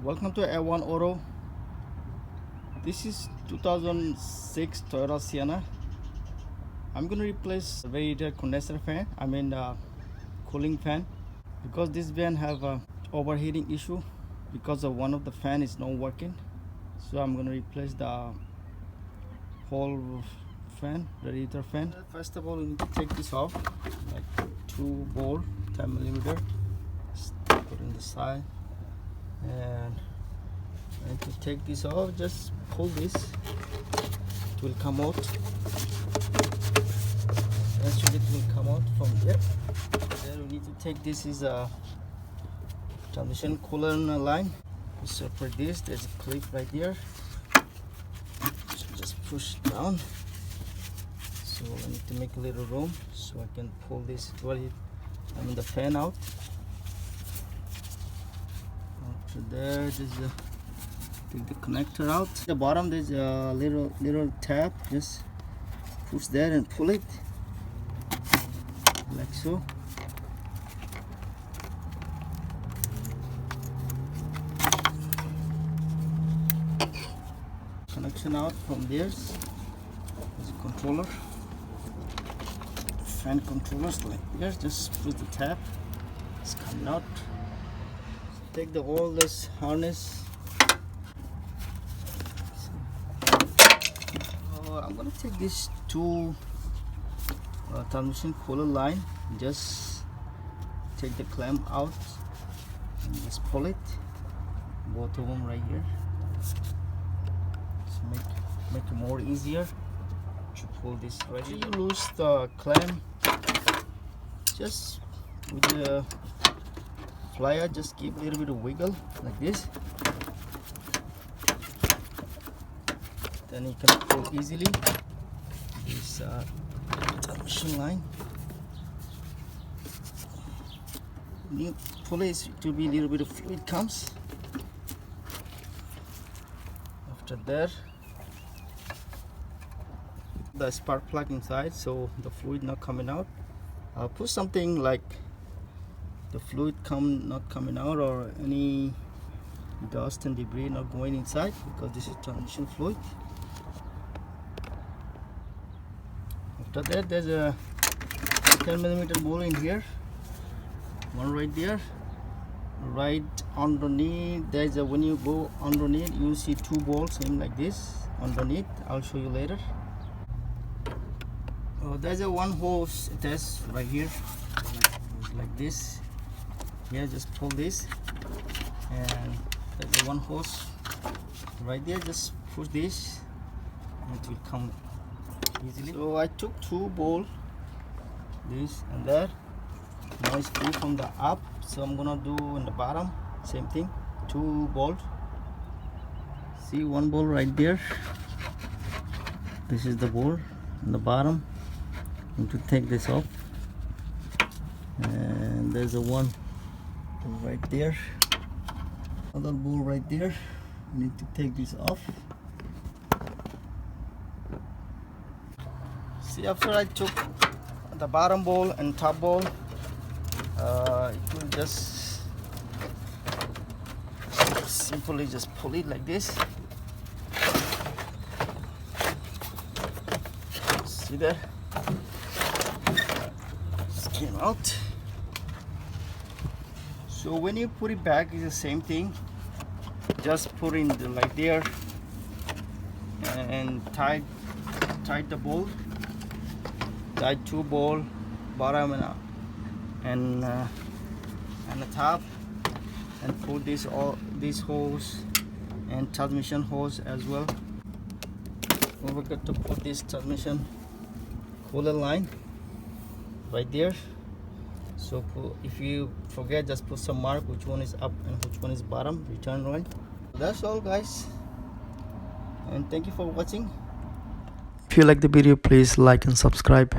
Welcome to A1 Auto. This is 2006 Toyota Sienna. I'm going to replace the radiator condenser fan, cooling fan, because this van have a overheating issue because of one of the fan is not working. So I'm going to replace the whole fan, radiator fan. First of all, we need to take this off, like 2 bolt 10mm. Just put in the side. And to take this off, just pull this, it will come out. Actually it will come out from here. Then we need to take this is a transmission cooler line. We separate this, there's a clip right there. So just push down. So I need to make a little room so I can pull this the fan out. After there, just take the connector out. At the bottom there's a little tab. Just push there and pull it like so. Connection out from there. There's a controller, fan controllers like this. Just push the tab. It's coming out. Take all this harness. I'm gonna take this 2 transmission cooler line. Just take the clamp out and just pull it. Both of them right here. So make it more easier to pull this right here. You lose the clamp, just with the plier, just give a little bit of wiggle like this. Then you can pull easily this transmission line. When you pull it, it will be a little bit of fluid comes. After that, the spark plug inside, so the fluid not coming out. I'll put something like the fluid not coming out, or any dust and debris not going inside, because this is transmission fluid. After that, there's a 10mm bolt in here, one right there. Right underneath, there's a, when you go underneath, you see 2 bolts in like this underneath. I'll show you later. There's a 1 hose attached right here, like this. Here, just pull this, and there's a 1 hose right there. Just push this, and it will come easily. So I took 2 bolts, this and that. Now it's 2 from the up, so I'm gonna do in the bottom same thing. 2 bolts. See 1 bolt right there. This is the bolt in the bottom. I need to take this off, and there's a 1 right there. Another bolt right there. I need to take this off. See, after I took the bottom bolt and top bolt, it will just simply just pull it like this. See there? Just came out. So when you put it back, it's the same thing. Just put in like there and tight the bolt. Tie 2 bolt, bottom and the top, and put this hose and transmission hose as well. Don't forget to put this transmission cooler line right there. So if you forget, just put some mark which one is up and which one is bottom, return line. That's all, guys, and thank you for watching. If you like the video, please like and subscribe.